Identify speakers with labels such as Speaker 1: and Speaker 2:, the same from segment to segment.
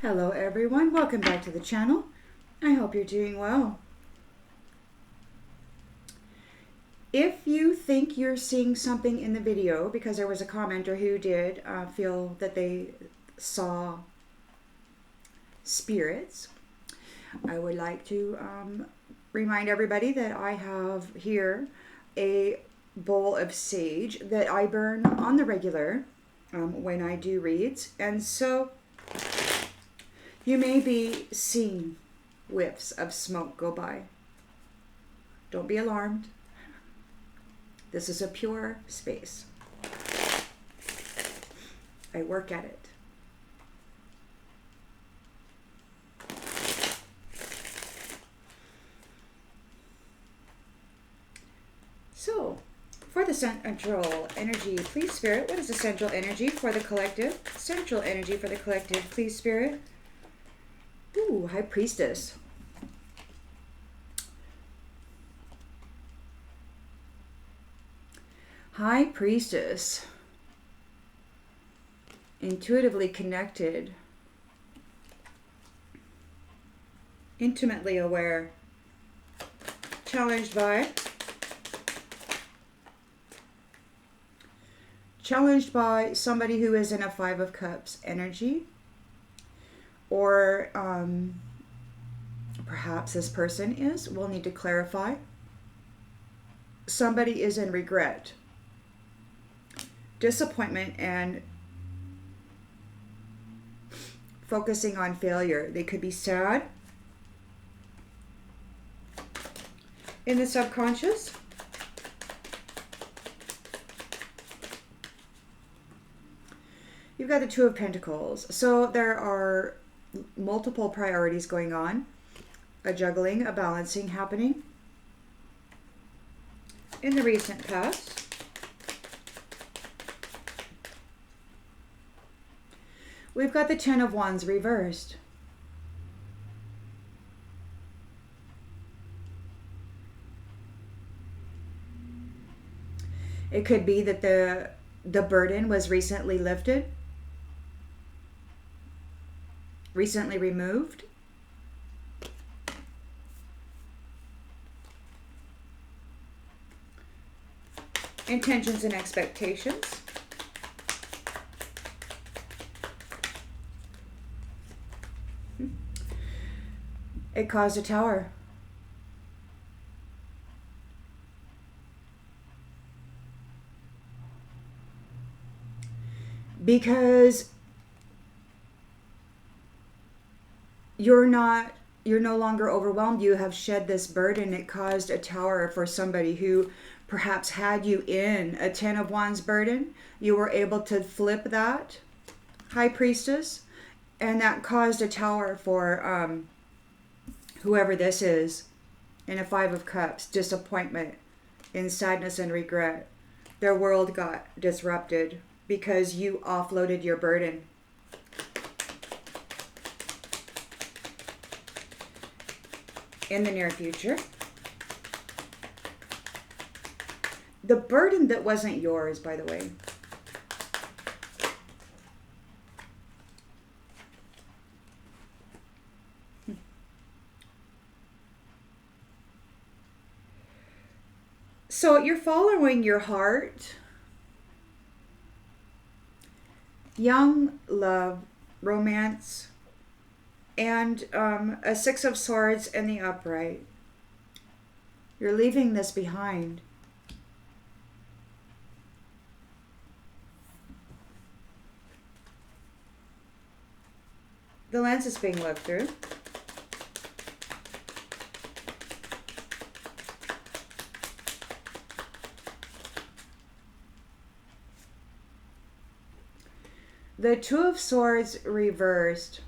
Speaker 1: Hello everyone, welcome back to the channel. I hope you're doing well. If you think you're seeing something in the video, because there was a commenter who did feel that they saw spirits, I would like to remind everybody that I have here a bowl of sage that I burn on the regular when I do reads, and so you may be seeing whiffs of smoke go by. Don't be alarmed. This is a pure space. I work at it. So, for the central energy, please Spirit, what is the central energy for the collective? Central energy for the collective, please Spirit. Ooh, High Priestess. High Priestess. Intuitively connected. Intimately aware. Challenged by somebody who is in a Five of Cups energy. Or perhaps this person is. We'll need to clarify. Somebody is in regret, disappointment, and focusing on failure. They could be sad in the subconscious. You've got the Two of Pentacles. So there are multiple priorities going on, a juggling, a balancing happening in the recent past. We've got the Ten of Wands reversed. It could be that the burden was recently lifted, recently removed. Intentions and expectations. It caused a tower. Because you're no longer overwhelmed. You have shed this burden. It caused a tower for somebody who perhaps had you in a Ten of Wands burden. You were able to flip that, High Priestess, and that caused a tower for whoever this is in a Five of Cups, disappointment, in sadness and regret. Their world got disrupted because you offloaded your burden. In the near future, the burden that wasn't yours, by the way. So you're following your heart. Young love, romance, and a Six of Swords in the upright. You're leaving this behind. The lens is being looked through. The Two of Swords reversed.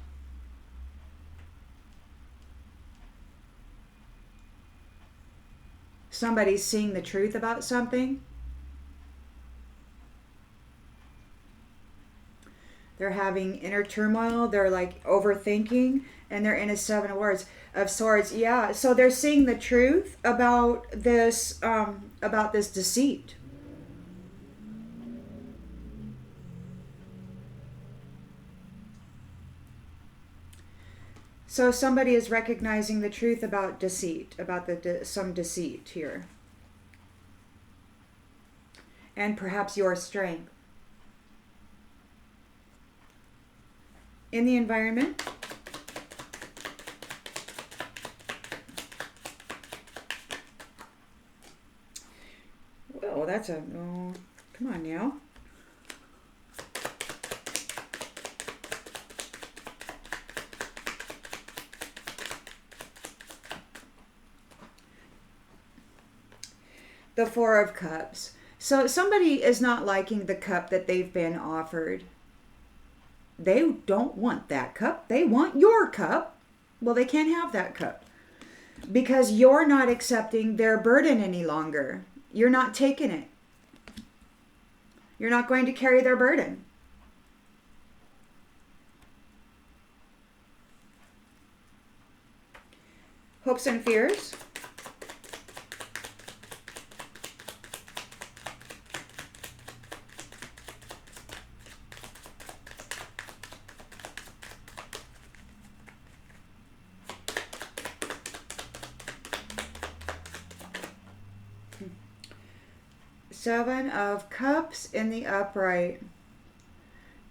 Speaker 1: Somebody's seeing the truth about something. They're having inner turmoil. They're like overthinking, and they're in a Seven of Swords. Yeah, so they're seeing the truth about this deceit. So somebody is recognizing the truth about deceit, about some deceit here. And perhaps your strength. In the environment, whoa, that's a, oh, come on now. The Four of Cups. So somebody is not liking the cup that they've been offered. They don't want that cup. They want your cup. Well, they can't have that cup because you're not accepting their burden any longer. You're not taking it. You're not going to carry their burden. Hopes and fears. Seven of Cups in the upright.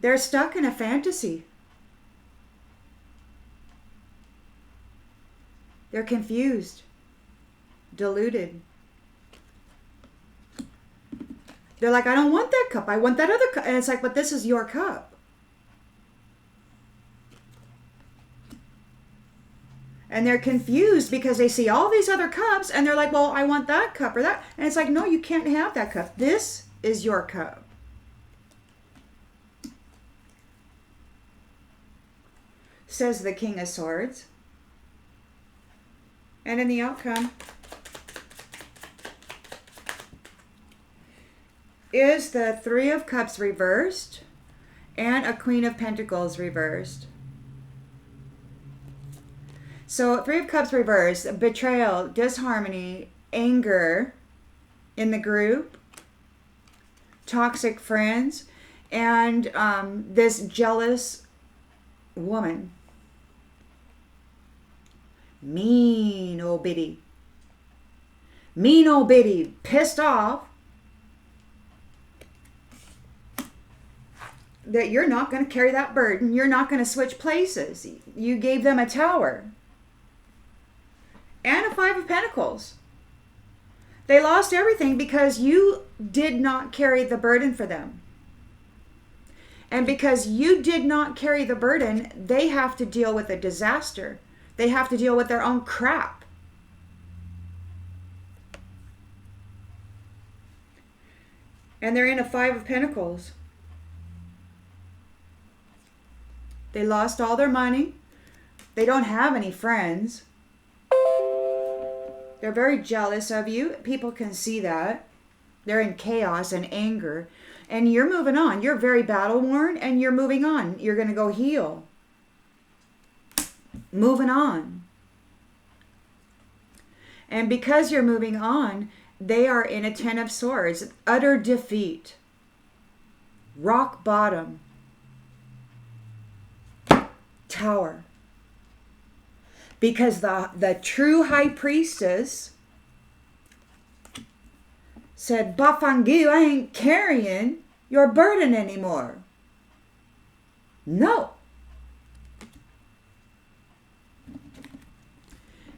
Speaker 1: They're stuck in a fantasy. They're confused, deluded. They're like, I don't want that cup. I want that other cup. And it's like, but this is your cup. And they're confused because they see all these other cups and they're like, well, I want that cup or that. And it's like, no, you can't have that cup. This is your cup. Says the King of Swords. And in the outcome is the Three of Cups reversed and a Queen of Pentacles reversed. So Three of Cups reversed, betrayal, disharmony, anger in the group, toxic friends, and this jealous woman. Mean old bitty. Mean old bitty, pissed off that you're not going to carry that burden. You're not going to switch places. You gave them a tower. And a Five of Pentacles. They lost everything because you did not carry the burden for them. And because you did not carry the burden, they have to deal with a disaster. They have to deal with their own crap. And they're in a Five of Pentacles. They lost all their money. They don't have any friends. They're very jealous of you. People can see that. They're in chaos and anger. And you're moving on. You're very battle worn and you're moving on. You're going to go heal. Moving on. And because you're moving on, they are in a Ten of Swords. Utter defeat. Rock bottom. Tower. Because the true High Priestess said, Bafangu, I ain't carrying your burden anymore. No.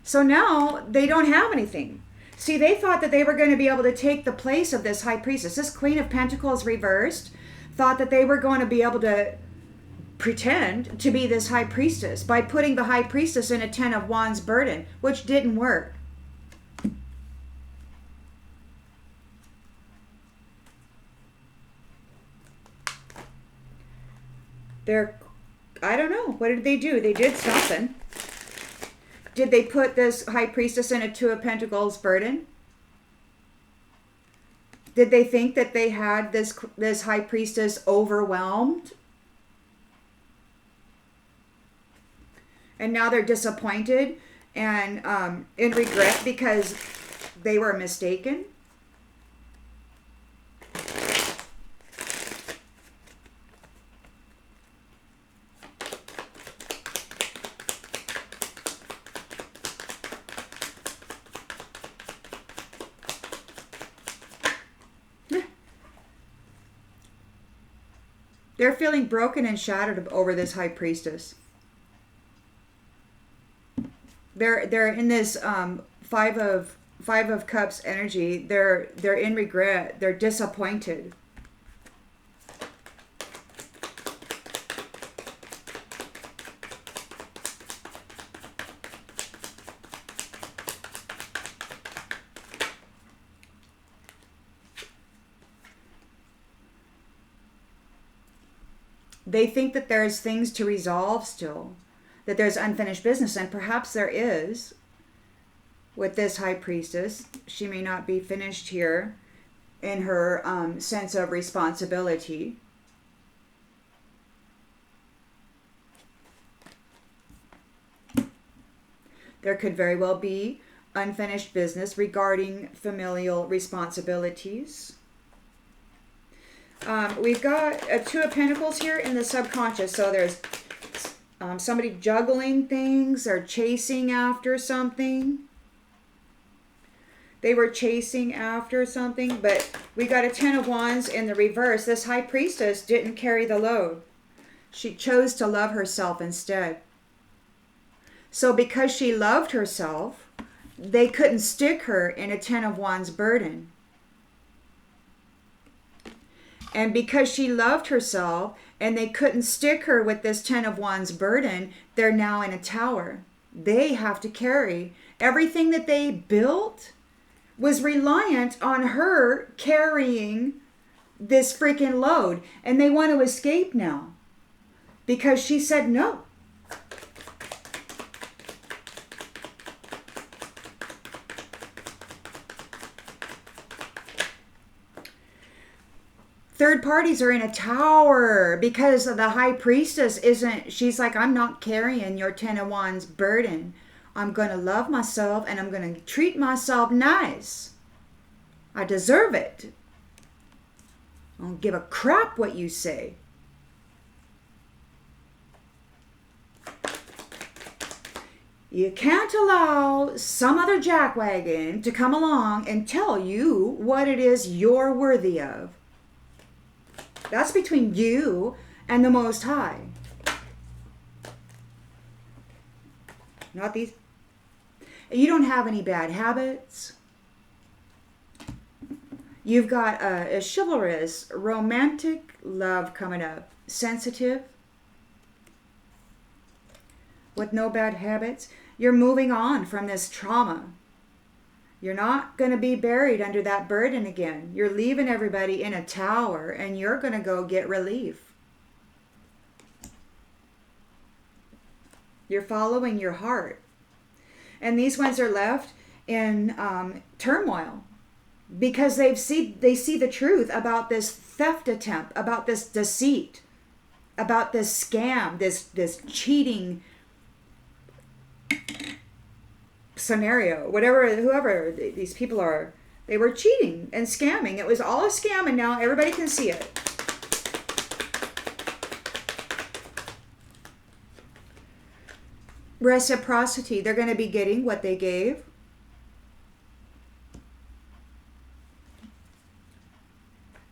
Speaker 1: So now they don't have anything. See, they thought that they were going to be able to take the place of this High Priestess. This Queen of Pentacles reversed thought that they were going to be able to pretend to be this High Priestess by putting the High Priestess in a Ten of Wands burden, which didn't work. I don't know. What did they do? They did something. Did they put this High Priestess in a Two of Pentacles burden? Did they think that they had this High Priestess overwhelmed? And now they're disappointed and in regret because they were mistaken. They're feeling broken and shattered over this High Priestess. They're in this five of Cups energy. They're in regret. They're disappointed. They think that there's things to resolve still, that there's unfinished business, and perhaps there is with this High Priestess. She may not be finished here in her sense of responsibility. There could very well be unfinished business regarding familial responsibilities. We've got a Two of Pentacles here in the subconscious. So there's somebody juggling things or chasing after something. They were chasing after something, but we got a Ten of Wands in the reverse. This High Priestess didn't carry the load. She chose to love herself instead. So because she loved herself, they couldn't stick her in a Ten of Wands burden. And because she loved herself and they couldn't stick her with this Ten of Wands burden, they're now in a tower. They have to carry everything that they built was reliant on her carrying this freaking load. And they want to escape now because she said no. Third parties are in a tower because the High Priestess isn't, she's like, I'm not carrying your Ten of Wands burden. I'm going to love myself and I'm going to treat myself nice. I deserve it. I don't give a crap what you say. You can't allow some other jackwagon to come along and tell you what it is you're worthy of. That's between you and the Most High. Not these. You don't have any bad habits. You've got a chivalrous, romantic love coming up. Sensitive. With no bad habits. You're moving on from this trauma. You're not going to be buried under that burden again. You're leaving everybody in a tower and you're going to go get relief. You're following your heart. And these ones are left in turmoil because they see the truth about this theft attempt, about this deceit, about this scam, this cheating scenario, whoever these people are, they were cheating and scamming. It was all a scam and now everybody can see it. Reciprocity. They're going to be getting what they gave.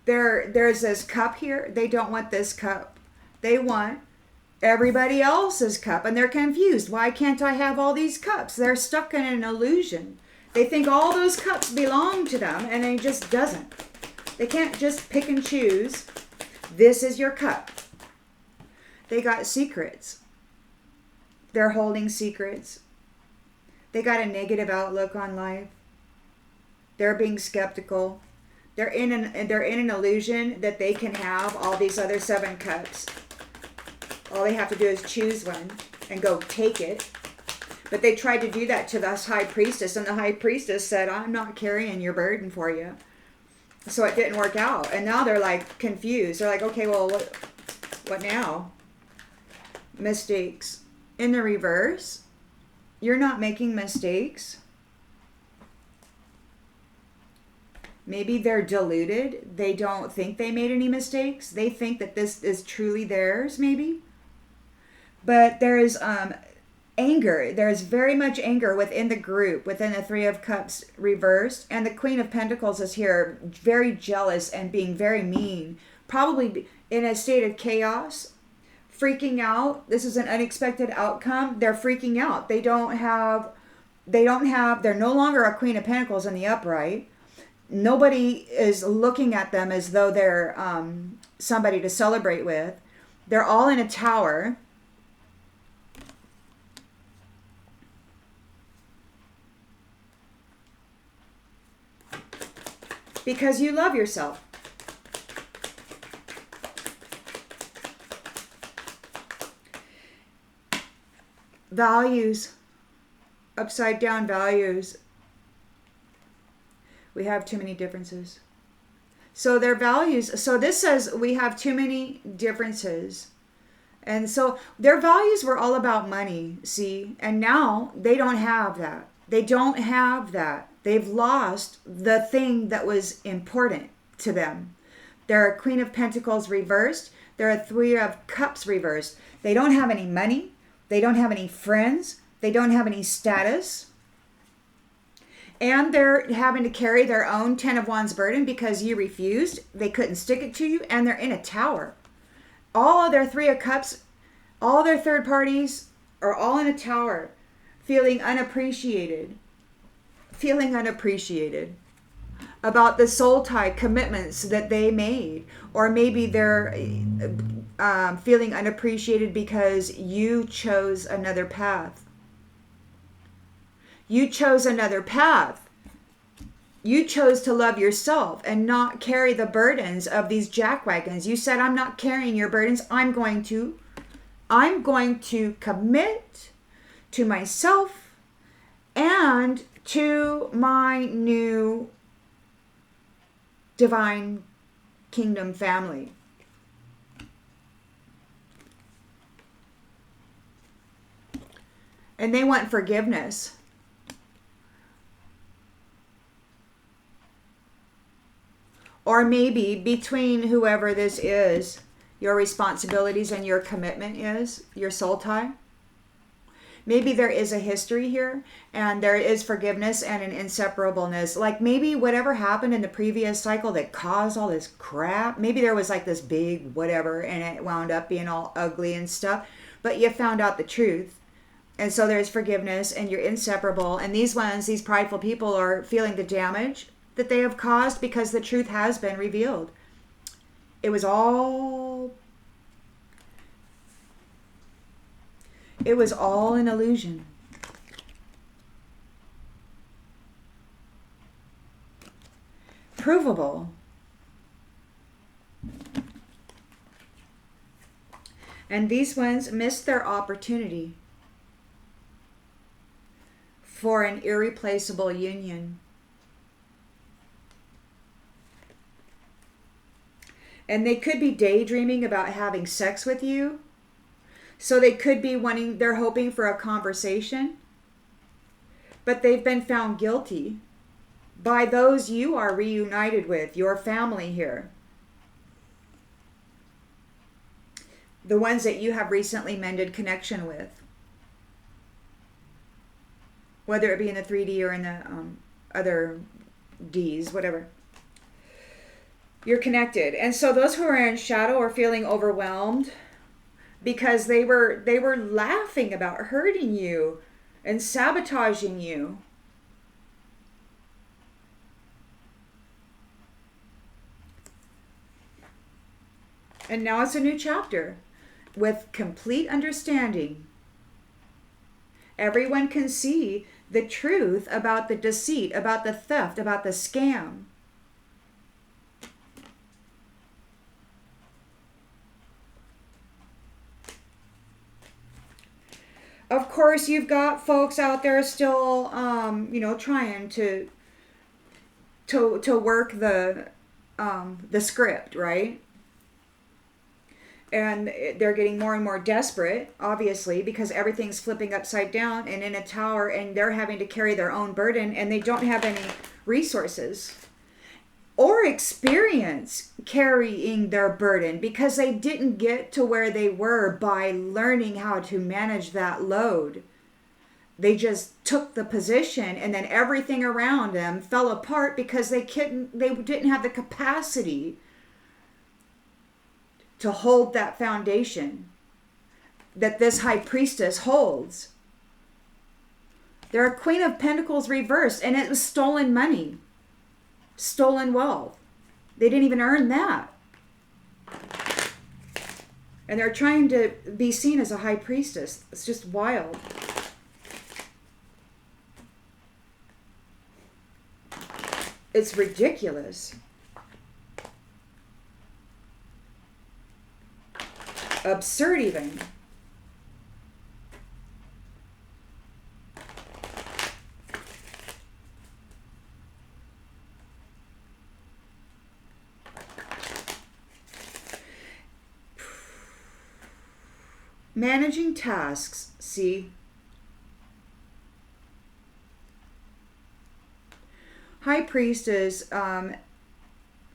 Speaker 1: There's this cup here. They don't want this cup. They want everybody else's cup, and they're confused. Why can't I have all these cups? They're stuck in an illusion. They think all those cups belong to them, and it just doesn't. They can't just pick and choose. This is your cup. They got secrets. They're holding secrets. They got a negative outlook on life. They're being skeptical. They're in an illusion that they can have all these other 7 cups. All they have to do is choose one and go take it. But they tried to do that to this High Priestess, and the High Priestess said, I'm not carrying your burden for you. So it didn't work out. And now they're like confused. They're like, okay, well, what now? Mistakes. In the reverse, you're not making mistakes. Maybe they're deluded. They don't think they made any mistakes. They think that this is truly theirs, maybe. But there's anger. There's very much anger within the group, within the Three of Cups reversed. And the Queen of Pentacles is here, very jealous and being very mean. Probably in a state of chaos, freaking out. This is an unexpected outcome. They're freaking out. They're no longer a Queen of Pentacles in the upright. Nobody is looking at them as though they're somebody to celebrate with. They're all in a tower. Because you love yourself. Values. Upside down values. We have too many differences. So their values, so this says we have too many differences. And so their values were all about money, see? And now they don't have that. They don't have that. They've lost the thing that was important to them. They're a Queen of Pentacles reversed. They're a Three of Cups reversed. They don't have any money. They don't have any friends. They don't have any status. And they're having to carry their own Ten of Wands burden because you refused. They couldn't stick it to you. And they're in a tower. All of their Three of Cups, all their third parties are all in a tower. Feeling unappreciated. Feeling unappreciated about the soul tie commitments that they made. Or maybe they're feeling unappreciated because you chose another path. You chose another path. You chose to love yourself and not carry the burdens of these jackwagons. You said, I'm not carrying your burdens. I'm going to commit to myself and to my new divine kingdom family. And they want forgiveness. Or maybe between whoever this is, your responsibilities and your commitment is, your soul tie. Maybe there is a history here and there is forgiveness and an inseparableness. Like maybe whatever happened in the previous cycle that caused all this crap, maybe there was like this big whatever and it wound up being all ugly and stuff, but you found out the truth. And so there's forgiveness and you're inseparable. And these prideful people are feeling the damage that they have caused because the truth has been revealed. It was all an illusion. Provable. And these ones missed their opportunity for an irreplaceable union. And they could be daydreaming about having sex with you. So they could be they're hoping for a conversation. But they've been found guilty by those you are reunited with, your family here. The ones that you have recently mended connection with. Whether it be in the 3D or in the other Ds, whatever. You're connected. And so those who are in shadow are feeling overwhelmed because they were laughing about hurting you and sabotaging you. And now it's a new chapter with complete understanding. Everyone can see the truth about the deceit, about the theft, about the scam. Of course, you've got folks out there still, trying to work the script, right? And they're getting more and more desperate, obviously, because everything's flipping upside down and in a tower, and they're having to carry their own burden, and they don't have any resources or experience carrying their burden because they didn't get to where they were by learning how to manage that load. They just took the position and then everything around them fell apart because they didn't have the capacity to hold that foundation that this high priestess holds. They're a Queen of Pentacles reversed, and it was stolen money, stolen wealth. They didn't even earn that. And they're trying to be seen as a high priestess. It's just wild. It's ridiculous. Absurd even. Managing tasks, see? High Priestess,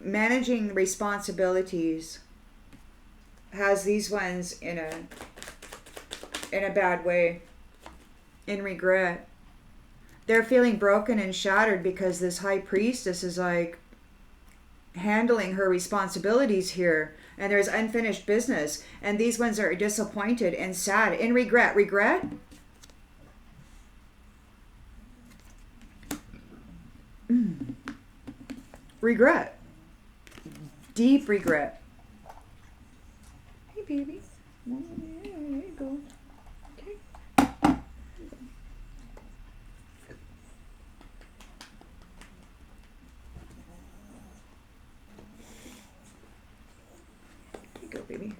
Speaker 1: managing responsibilities, has these ones in a bad way, in regret. They're feeling broken and shattered because this High Priestess is like handling her responsibilities here, and there's unfinished business, and these ones are disappointed and sad, in regret. Regret. Deep regret. Hey, baby. There you go. Okay. Here you go, baby.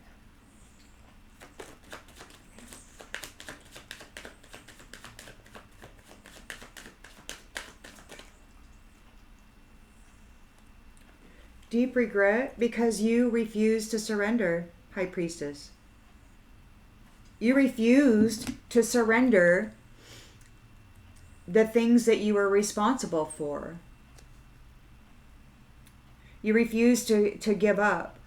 Speaker 1: Deep regret because you refused to surrender, High Priestess. You refused to surrender the things that you were responsible for. You refused to give up.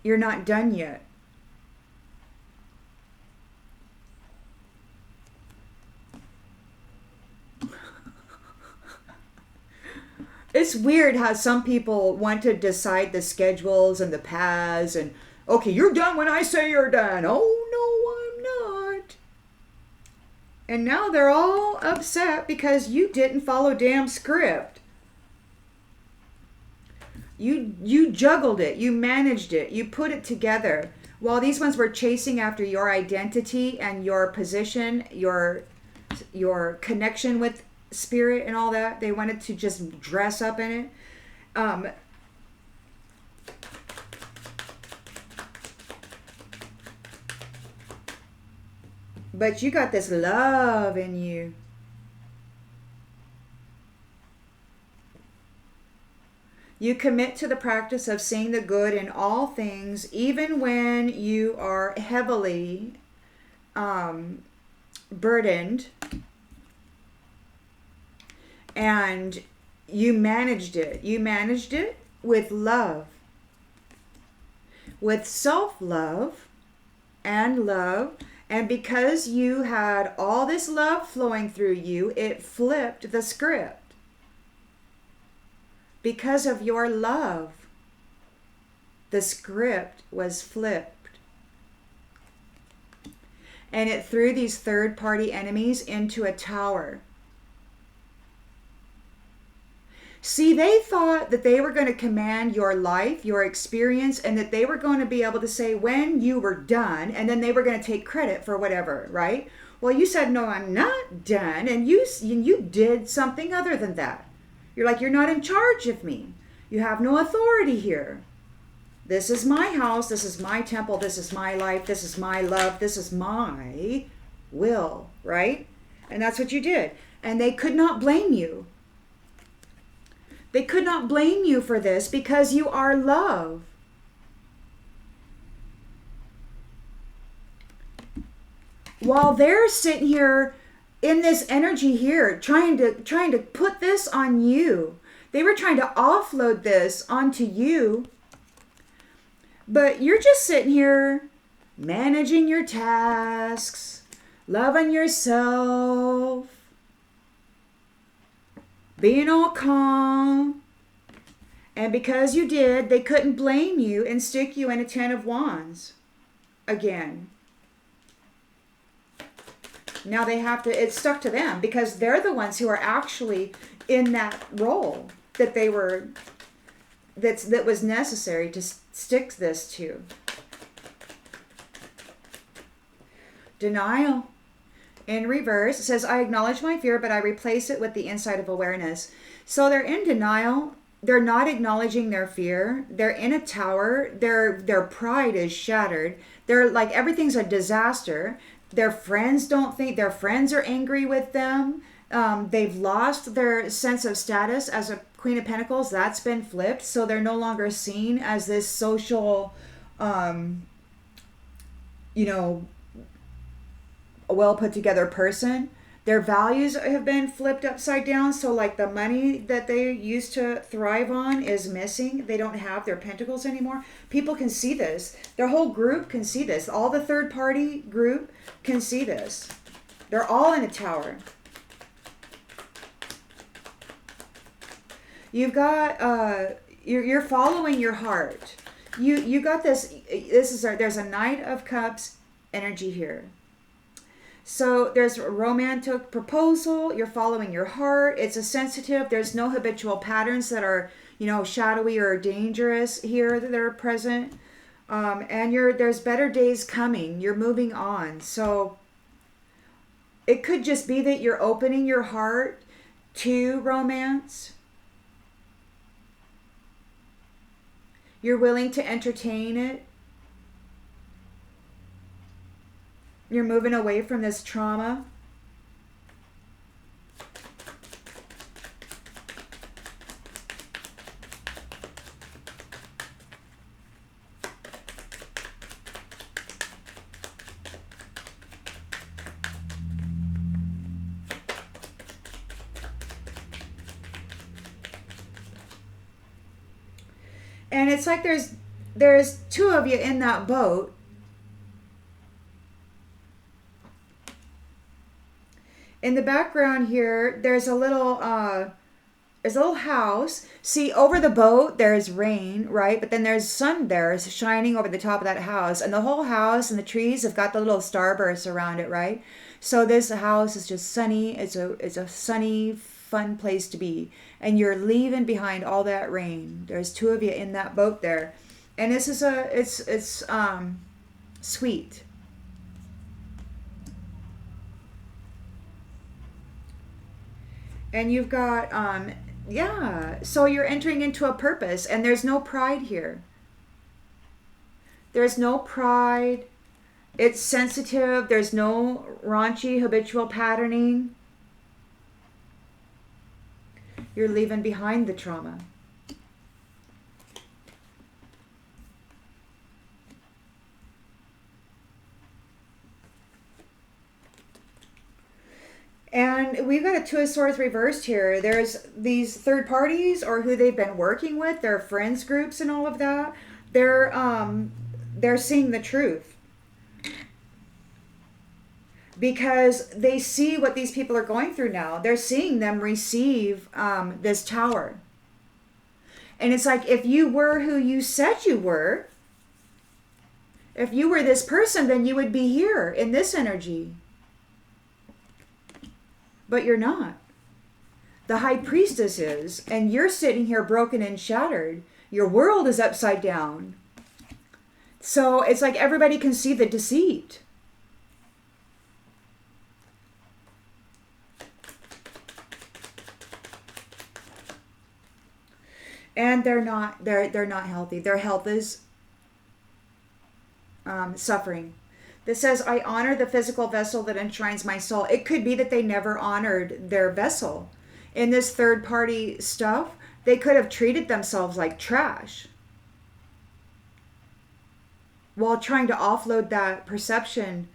Speaker 1: You're not done yet. It's weird how some people want to decide the schedules and the paths and, okay, you're done when I say you're done. Oh, no, I'm not. And now they're all upset because you didn't follow damn script. You juggled it. You managed it. You put it together. While these ones were chasing after your identity and your position, your connection with spirit and all that, they wanted to just dress up in it. But you got this love in you. You commit to the practice of seeing the good in all things, even when you are heavily burdened. And you managed it. You managed it with love. With self-love and love. And because you had all this love flowing through you, it flipped the script. Because of your love, the script was flipped. And it threw these third-party enemies into a tower. See, they thought that they were going to command your life, your experience, and that they were going to be able to say when you were done, and then they were going to take credit for whatever, right? Well, you said, no, I'm not done, and you did something other than that. You're like, you're not in charge of me. You have no authority here. This is my house, this is my temple, this is my life, this is my love, this is my will, right? And that's what you did. And they could not blame you. They could not blame you for this because you are love. While they're sitting here in this energy here, trying to put this on you. They were trying to offload this onto you. But you're just sitting here managing your tasks, loving yourself, being all calm, And because you did, they couldn't blame you and stick you in a 10 of Wands again. Now they have to, it's stuck to them because they're the ones who are actually in that role that they were, that was necessary to stick this to. Denial. In reverse, it says, I acknowledge my fear, but I replace it with the insight of awareness. So they're in denial. They're not acknowledging their fear. They're in a tower. Their pride is shattered. They're like, everything's a disaster. Their friends don't think, their friends are angry with them. They've lost their sense of status as a Queen of Pentacles. That's been flipped. So they're no longer seen as this social, a well put together person. Their values have been flipped upside down. So like the money that they used to thrive on is missing. They don't have their pentacles anymore. People can see this. Their whole group can see this. All the third party group can see this. They're all in a tower. You've got, you're following your heart. You got this, there's a Knight of Cups energy here. So there's a romantic proposal. You're following your heart. It's a sensitive. There's no habitual patterns that are, shadowy or dangerous here that are present. And there's better days coming. You're moving on. So it could just be that you're opening your heart to romance. You're willing to entertain it. You're moving away from this trauma. And it's like there's two of you in that boat. In the background here, there's a little house. See, over the boat, there's rain, right? But then there's sun there shining over the top of that house. And the whole house and the trees have got the little starbursts around it, right? So this house is just sunny. It's a sunny, fun place to be. And you're leaving behind all that rain. There's two of you in that boat there. And this is it's sweet. And you've got, so you're entering into a purpose, and there's no pride here. There's no pride. It's sensitive. There's no raunchy habitual patterning. You're leaving behind the trauma. And we've got a Two of Swords reversed here. There's these third parties or who they've been working with, their friends groups and all of that. They're seeing the truth. Because they see what these people are going through now. They're seeing them receive this tower. And it's like, if you were who you said you were, if you were this person, then you would be here in this energy. But you're not. The High Priestess is, and you're sitting here broken and shattered. Your world is upside down. So it's like everybody can see the deceit. And they're not healthy. Their health is suffering. This says, I honor the physical vessel that enshrines my soul. It could be that they never honored their vessel. In this third party stuff, they could have treated themselves like trash while trying to offload that perception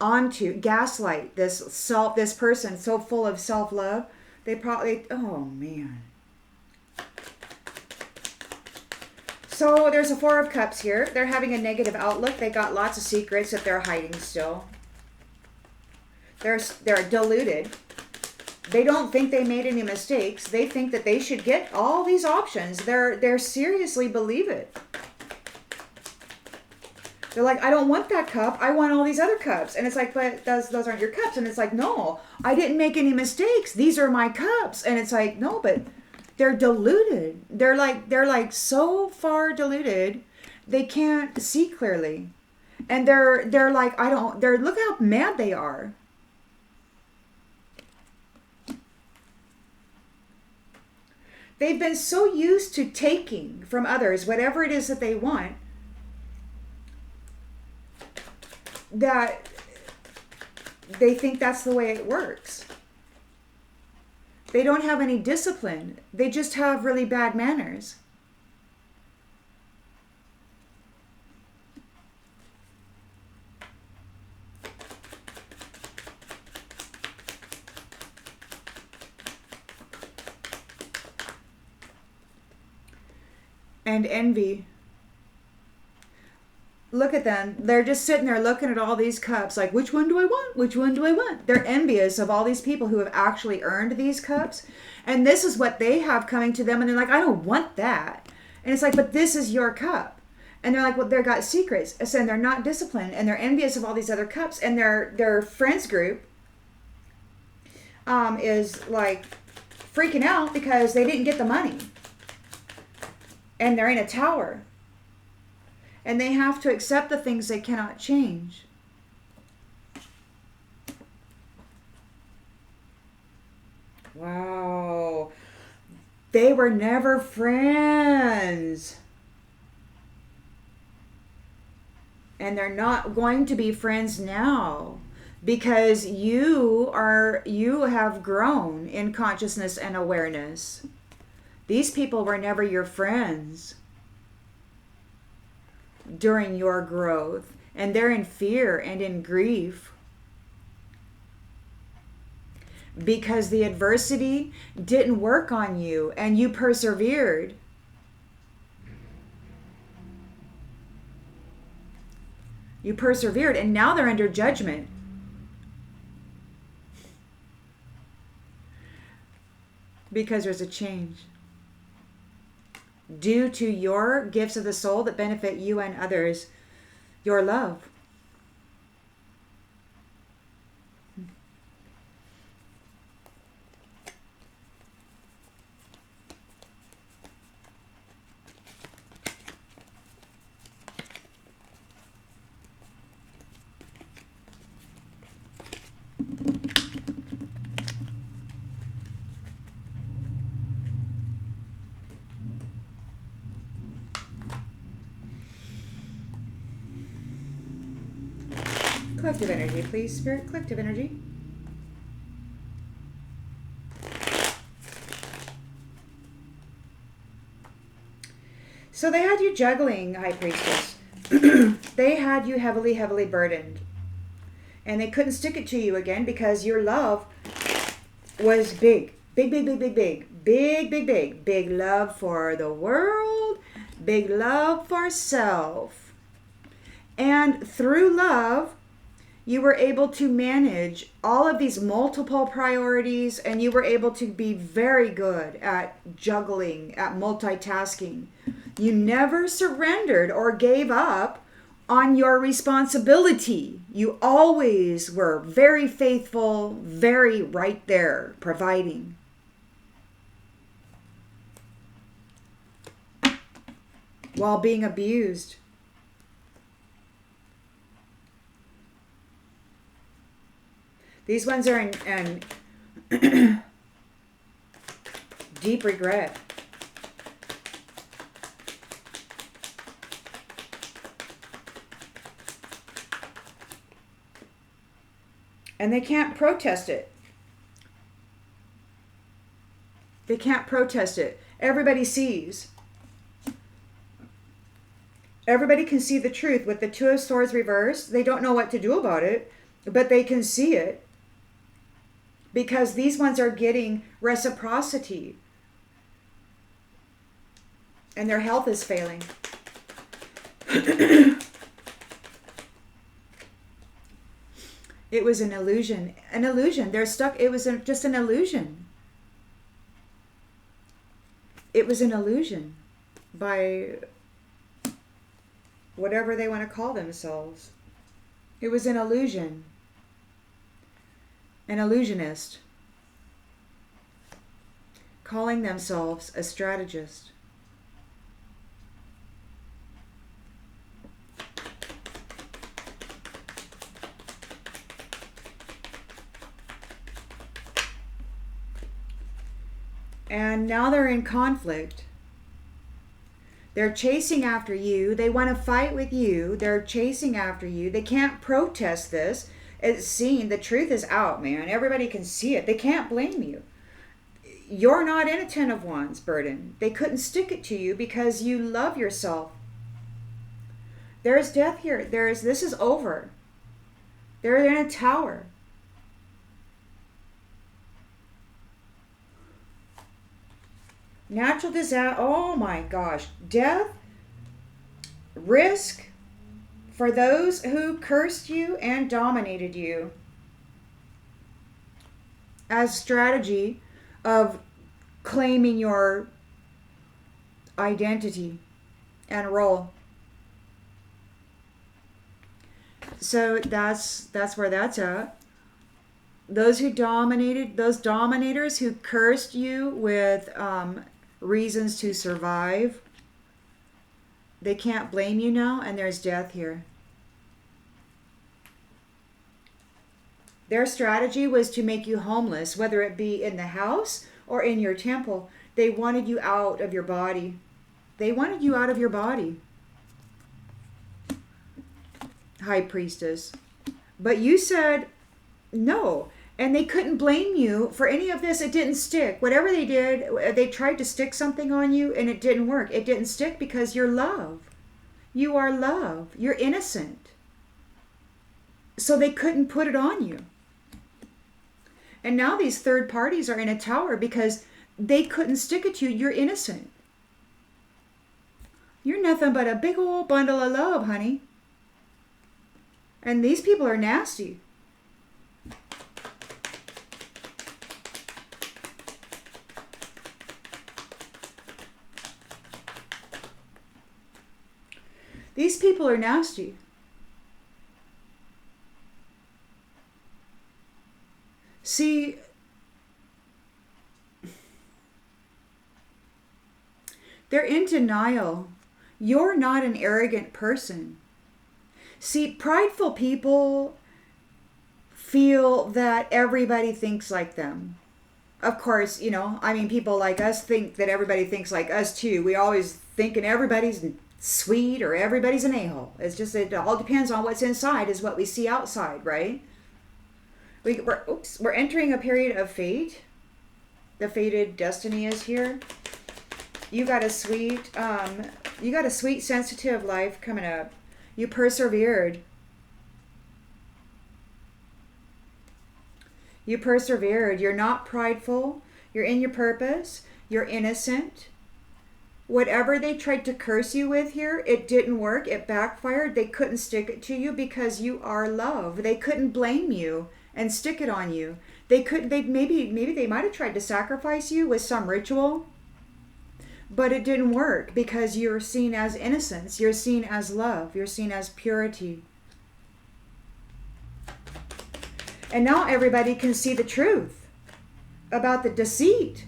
Speaker 1: onto, gaslight this person so full of self-love. They probably, oh man. So there's a Four of Cups here. They're having a negative outlook. They got lots of secrets that they're hiding still. They're deluded. They don't think they made any mistakes. They think that they should get all these options. They're seriously believe it. They're like, I don't want that cup. I want all these other cups. And it's like, but those aren't your cups. And it's like, no, I didn't make any mistakes. These are my cups. And it's like, no, but they're deluded. They're like so far deluded, they can't see clearly. And they're like, look how mad they are. They've been so used to taking from others whatever it is that they want, that they think that's the way it works. They don't have any discipline. They just have really bad manners. And envy. Look at them. They're just sitting there looking at all these cups like, which one do I want? Which one do I want? They're envious of all these people who have actually earned these cups. And this is what they have coming to them. And they're like, I don't want that. And it's like, but this is your cup. And they're like, well, they've got secrets. And they're not disciplined. And they're envious of all these other cups. And their friends group is like freaking out because they didn't get the money. And they're in a tower. And they have to accept the things they cannot change. Wow. They were never friends. And they're not going to be friends now. Because you have grown in consciousness and awareness. These people were never your friends during your growth, and they're in fear and in grief because the adversity didn't work on you and you persevered. You persevered, and now they're under judgment. Because there's a change. Due to your gifts of the soul that benefit you and others, your love. Collective energy, please, Spirit. Collective energy. So they had you juggling, High Priestess. They had you heavily, heavily burdened. And they couldn't stick it to you again because your love was big. Big, big, big, big, big. Big, big, big. Big love for the world. Big love for self. And through love, you were able to manage all of these multiple priorities, and you were able to be very good at juggling, at multitasking. You never surrendered or gave up on your responsibility. You always were very faithful, very right there, providing. While being abused. These ones are in deep regret. And they can't protest it. They can't protest it. Everybody sees. Everybody can see the truth. With the Two of Swords reversed, they don't know what to do about it, but they can see it. Because these ones are getting reciprocity. And their health is failing. It was an illusion. An illusion. They're stuck. It was just an illusion. It was an illusion by whatever they want to call themselves. It was an illusion. An illusionist calling themselves a strategist. And now they're in conflict. They're chasing after you. They want to fight with you. They're chasing after you. They can't protest this. It's seen. The truth is out, man. Everybody can see it. They can't blame you. You're not in a Ten of Wands burden. They couldn't stick it to you because you love yourself. There's death here. This is over. They're in a tower. Natural disaster. Oh my gosh. Death. Risk for those who cursed you and dominated you. As strategy of claiming your identity and role. So that's where that's at. Those who dominated, those dominators who cursed you with reasons to survive, they can't blame you now, and there's death here. Their strategy was to make you homeless, whether it be in the house or in your temple. They wanted you out of your body. They wanted you out of your body. High Priestess. But you said no. And they couldn't blame you for any of this. It didn't stick. Whatever they did, they tried to stick something on you and it didn't work. It didn't stick because you're love. You are love. You're innocent. So they couldn't put it on you. And now these third parties are in a tower because they couldn't stick it to you. You're innocent. You're nothing but a big old bundle of love, honey. And these people are nasty. These people are nasty. See, they're in denial. You're not an arrogant person. See, prideful people feel that everybody thinks like them. Of course, people like us think that everybody thinks like us too. We always thinking everybody's sweet or everybody's an a-hole. It's just, it all depends on what's inside is what we see outside, right? We're entering a period of fate. The fated destiny is here. You got a sweet, sensitive life coming up. You persevered. You persevered. You're not prideful. You're in your purpose. You're innocent. Whatever they tried to curse you with here, it didn't work. It backfired. They couldn't stick it to you because you are love. They couldn't blame you and stick it on you. Maybe they might have tried to sacrifice you with some ritual, but it didn't work because you're seen as innocence. You're seen as love. You're seen as purity. And now everybody can see the truth about the deceit.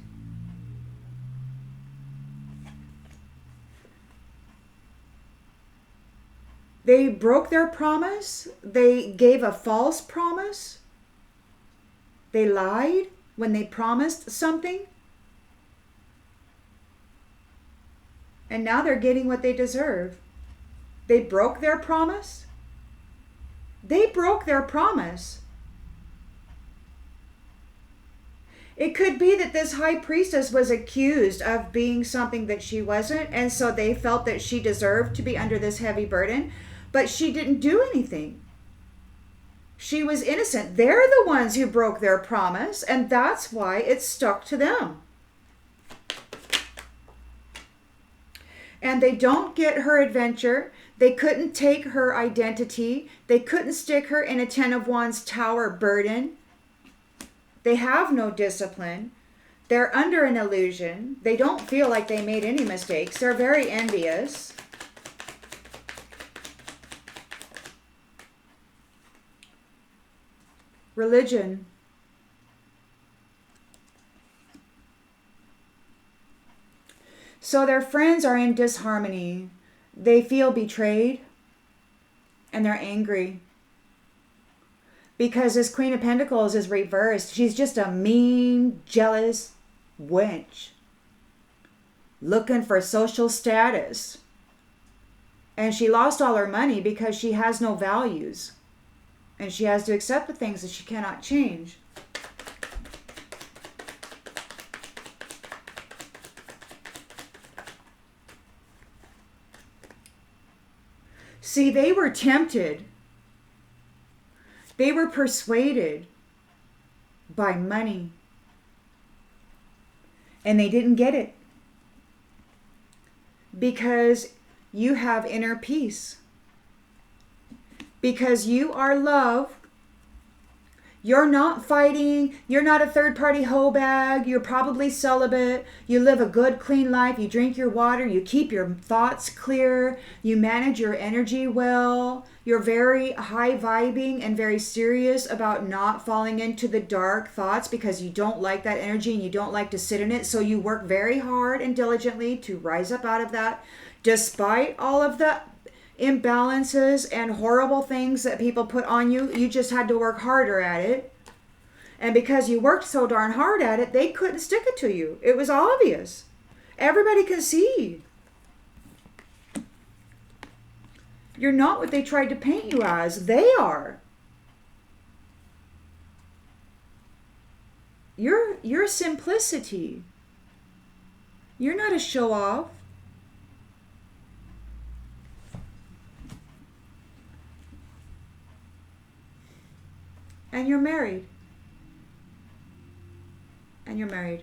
Speaker 1: They broke their promise. They gave a false promise. They lied when they promised something. And now they're getting what they deserve. They broke their promise. They broke their promise. It could be that this high priestess was accused of being something that she wasn't, and so they felt that she deserved to be under this heavy burden, but she didn't do anything. She was innocent. They're the ones who broke their promise, and that's why it stuck to them. And they don't get her adventure. They couldn't take her identity. They couldn't stick her in a Ten of Wands tower burden. They have no discipline. They're under an illusion. They don't feel like they made any mistakes. They're very envious. Religion. So their friends are in disharmony. They feel betrayed and they're angry because this Queen of Pentacles is reversed. She's just a mean, jealous wench looking for social status. And she lost all her money because she has no values. And she has to accept the things that she cannot change. See, they were tempted. They were persuaded by money. And they didn't get it. Because you have inner peace. Because you are love. You're not fighting. You're not a third-party hoe bag. You're probably celibate. You live a good, clean life. You drink your water. You keep your thoughts clear. You manage your energy well. You're very high-vibing and very serious about not falling into the dark thoughts because you don't like that energy and you don't like to sit in it. So you work very hard and diligently to rise up out of that. Despite all of the imbalances and horrible things that people put on you, you just had to work harder at it. And because you worked so darn hard at it, they couldn't stick it to you. It was obvious. Everybody can see. You're not what they tried to paint you as. They are. You're simplicity. You're not a show-off. And you're married. And you're married.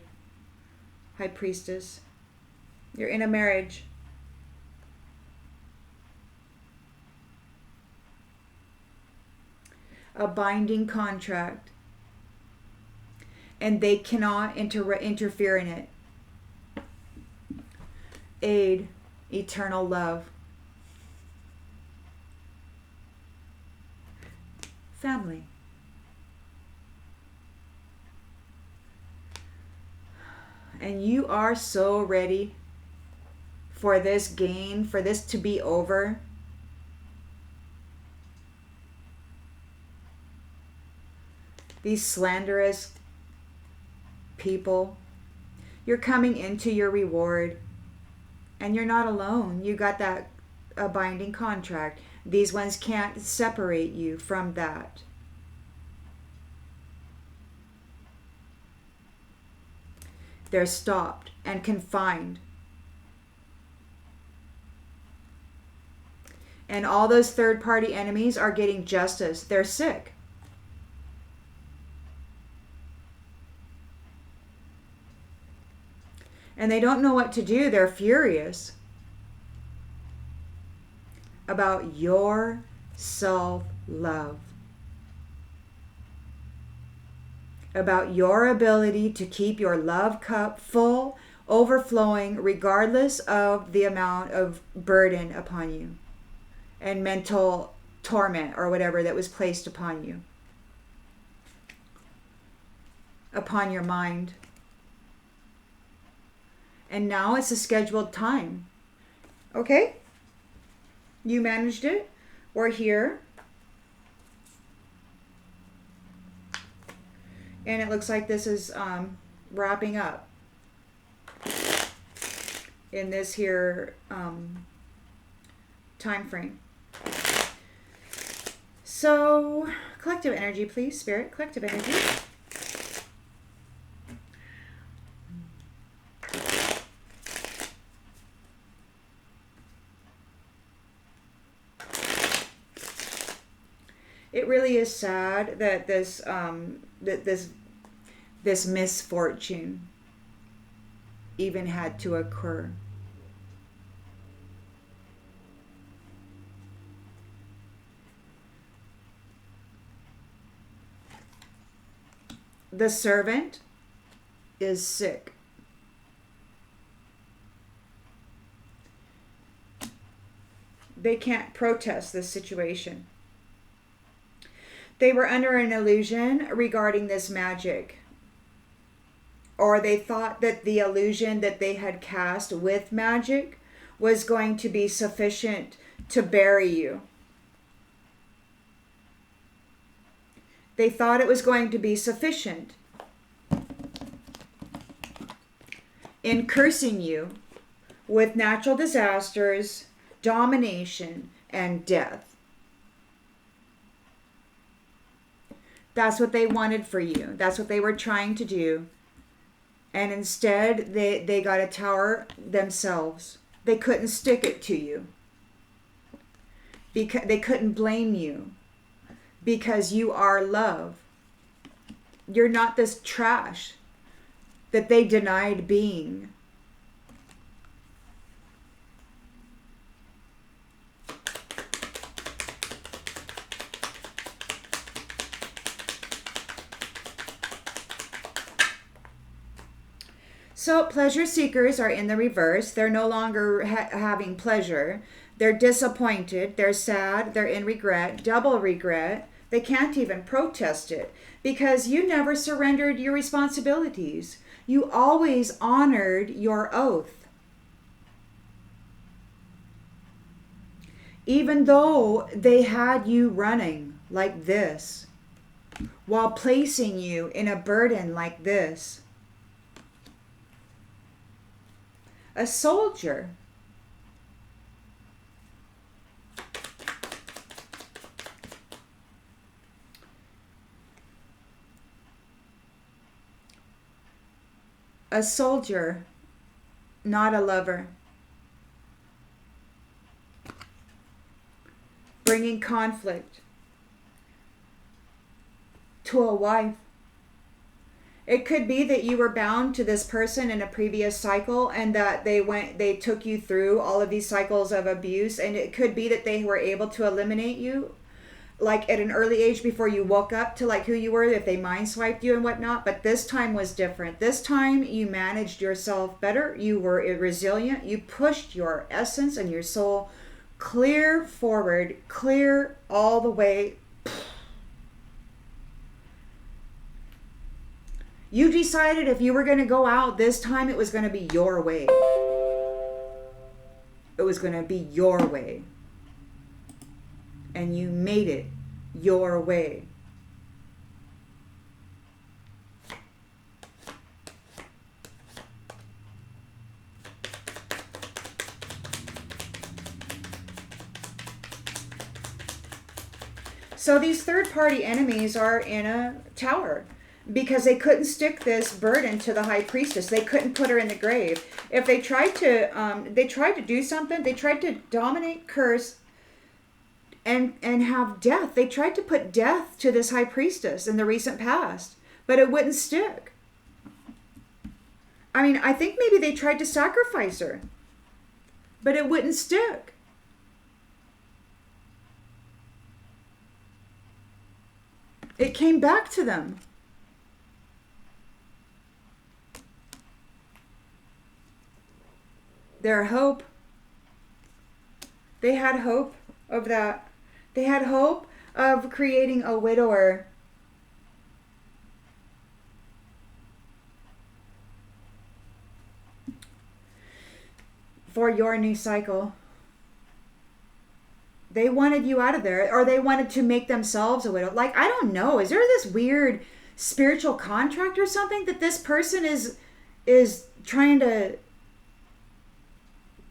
Speaker 1: High Priestess. You're in a marriage. A binding contract. And they cannot interfere in it. Aid, eternal love. Family. And you are so ready for this gain, for this to be over. These slanderous people. You're coming into your reward. And you're not alone. You got that binding contract. These ones can't separate you from that. They're stopped and confined. And all those third-party enemies are getting justice. They're sick. And they don't know what to do. They're furious about your self-love. About your ability to keep your love cup full, overflowing, regardless of the amount of burden upon you and mental torment or whatever that was placed upon you, upon your mind. And now it's a scheduled time. Okay? You managed it. We're here. And it looks like this is wrapping up in this here time frame. So, collective energy, please, Spirit. Collective energy. It really is sad that this misfortune even had to occur. The servant is sick. They can't protest this situation. They were under an illusion regarding this magic. Or they thought that the illusion that they had cast with magic was going to be sufficient to bury you. They thought it was going to be sufficient in cursing you with natural disasters, domination, and death. That's what they wanted for you. That's what they were trying to do. And instead, they got a tower themselves. They couldn't stick it to you. Because they couldn't blame you. Because you are love. You're not this trash that they denied being. So pleasure seekers are in the reverse. They're no longer having pleasure. They're disappointed. They're sad. They're in regret, double regret. They can't even protest it because you never surrendered your responsibilities. You always honored your oath. Even though they had you running like this, while placing you in a burden like this. A soldier. A soldier, not a lover. Bringing conflict to a wife. It could be that you were bound to this person in a previous cycle and that they took you through all of these cycles of abuse, and it could be that they were able to eliminate you like at an early age before you woke up to like who you were, if they mind swiped you and whatnot. But this time was different. This time you managed yourself better. You were resilient. You pushed your essence and your soul clear forward, clear all the way. You decided if you were going to go out this time, it was going to be your way. It was going to be your way. And you made it your way. So these third-party enemies are in a tower because they couldn't stick this burden to the High Priestess. They couldn't put her in the grave. If they tried to do something, they tried to dominate, curse, and have death. They tried to put death to this High Priestess in the recent past, but it wouldn't stick. I mean, I think maybe they tried to sacrifice her, but it wouldn't stick. It came back to them. Their hope. They had hope of that. They had hope of creating a widower. For your new cycle. They wanted you out of there, or they wanted to make themselves a widow. Like, I don't know. Is there this weird spiritual contract or something that this person is trying to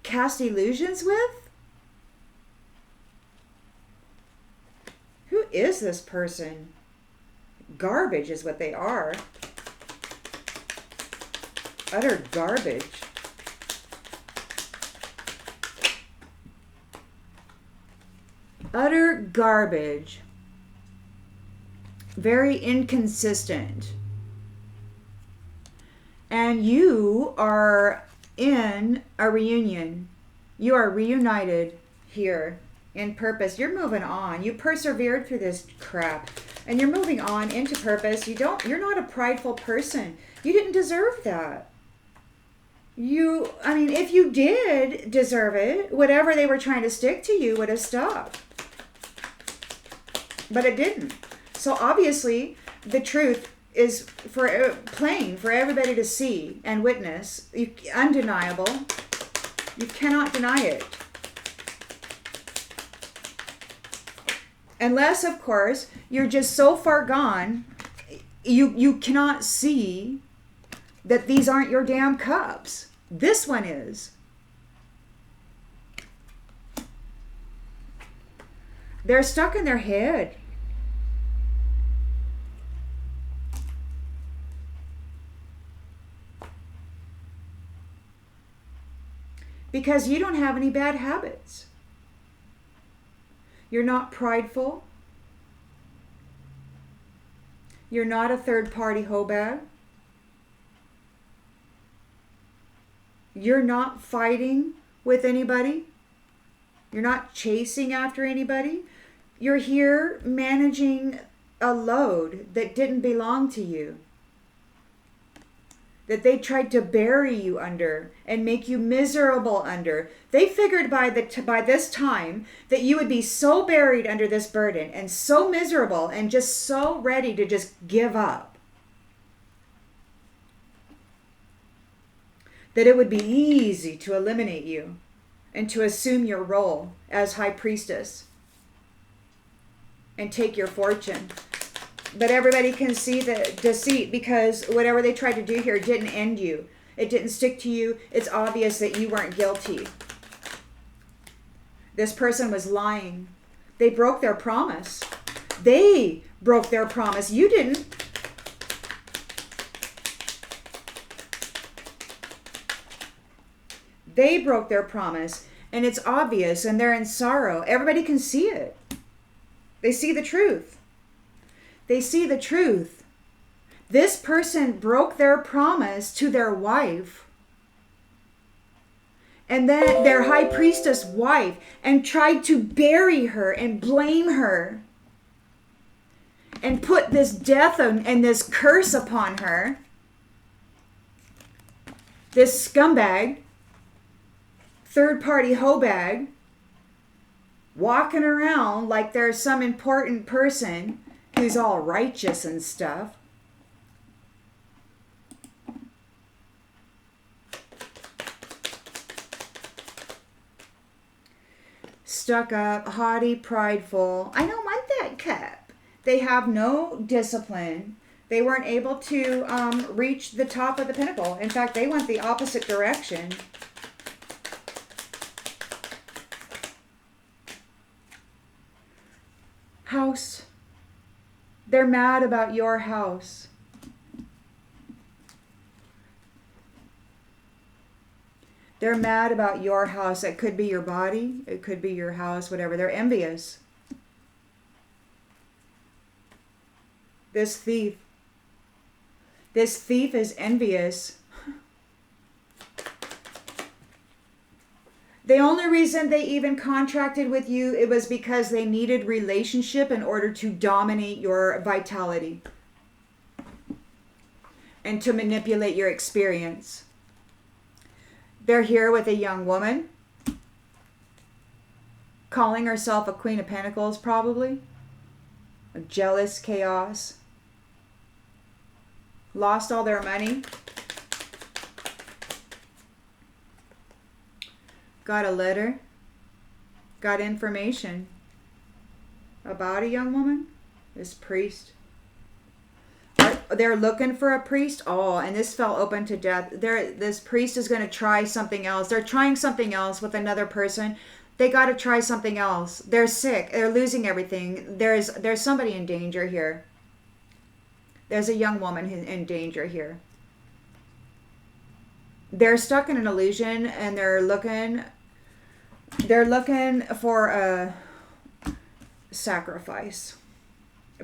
Speaker 1: cast illusions with? Who is this person? Garbage is what they are. Utter garbage. Utter garbage. Very inconsistent. And you are in a reunion. You are reunited here in purpose. You're moving on. You persevered through this crap. And you're moving on into purpose. You're not a prideful person. You didn't deserve that. If you did deserve it, whatever they were trying to stick to you would have stuck. But it didn't. So obviously, the truth is plain for everybody to see and witness. Undeniable. You cannot deny it. Unless, of course, you're just so far gone, you cannot see that these aren't your damn cups. This one is. They're stuck in their head. Because you don't have any bad habits. You're not prideful. You're not a third-party hoe bag. You're not fighting with anybody. You're not chasing after anybody. You're here managing a load that didn't belong to you. That they tried to bury you under and make you miserable under. They figured by this time that you would be so buried under this burden and so miserable and just so ready to just give up. That it would be easy to eliminate you and to assume your role as High Priestess and take your fortune. But everybody can see the deceit because whatever they tried to do here didn't end you. It didn't stick to you. It's obvious that you weren't guilty. This person was lying. They broke their promise. They broke their promise. You didn't. They broke their promise. And it's obvious and they're in sorrow. Everybody can see it. They see the truth. They see the truth. This person broke their promise to their wife. And then their High Priestess wife, and tried to bury her and blame her. And put this death and this curse upon her. This scumbag, third-party hoe bag, walking around like they're some important person who's all righteous and stuff. Stuck up, haughty, prideful. I don't want that cup. They have no discipline. They weren't able to reach the top of the pinnacle. In fact, they went the opposite direction. House. They're mad about your house. They're mad about your house. It could be your body. It could be your house, whatever. They're envious. This thief is envious. The only reason they even contracted with you, it was because they needed relationship in order to dominate your vitality and to manipulate your experience. They're here with a young woman, calling herself a Queen of Pentacles, probably. A jealous chaos. Lost all their money. Got a letter. Got information about a young woman. This priest. They're looking for a priest. Oh, and this fell open to death. This priest is going to try something else. They're trying something else with another person. They got to try something else. They're sick. They're losing everything. There's somebody in danger here. There's a young woman in danger here. They're stuck in an illusion and they're looking for a sacrifice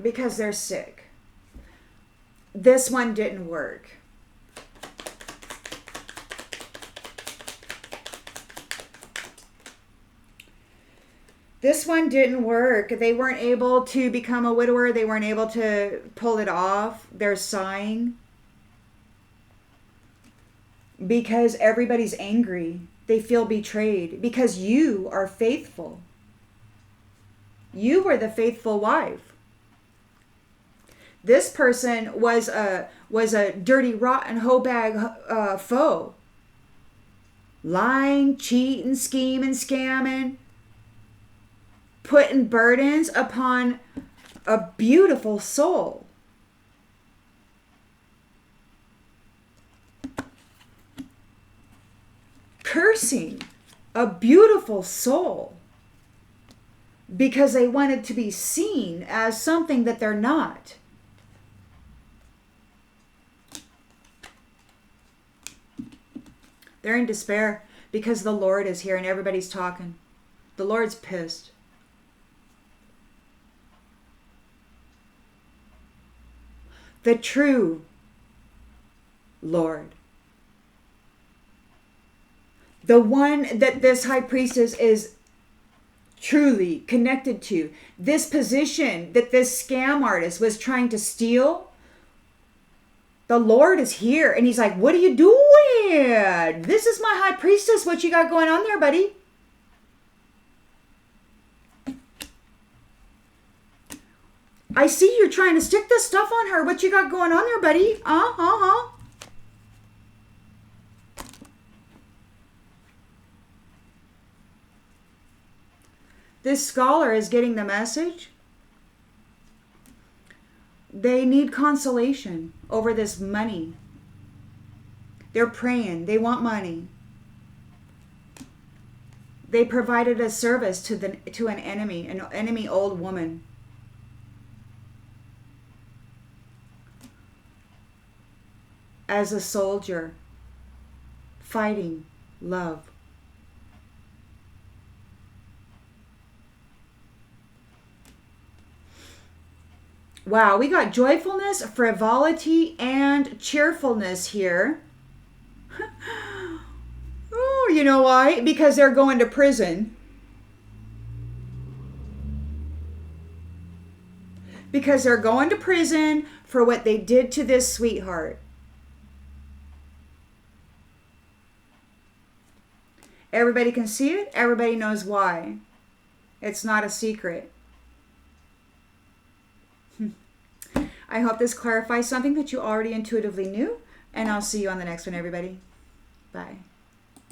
Speaker 1: because they're sick. This one didn't work. This one didn't work. They weren't able to become a widower. They weren't able to pull it off. They're sighing because everybody's angry. They feel betrayed because you are faithful. You were the faithful wife. This person was a dirty, rotten, hoe bag foe. Lying, cheating, scheming, scamming, putting burdens upon a beautiful soul. Cursing a beautiful soul because they wanted to be seen as something that they're not. They're in despair because the Lord is here and everybody's talking. The Lord's pissed. The true Lord. The one that this high priestess is truly connected to. This position that this scam artist was trying to steal. The Lord is here and he's like, what are you doing? This is my high priestess. What you got going on there, buddy? I see you're trying to stick this stuff on her. What you got going on there, buddy? This scholar is getting the message. They need consolation over this money. They're praying. They want money. They provided a service to an enemy old woman. As a soldier, fighting love. Wow, we got joyfulness, frivolity, and cheerfulness here. Oh, you know why? Because they're going to prison. Because they're going to prison for what they did to this sweetheart. Everybody can see it. Everybody knows why. It's not a secret. I hope this clarifies something that you already intuitively knew. And I'll see you on the next one, everybody. Bye.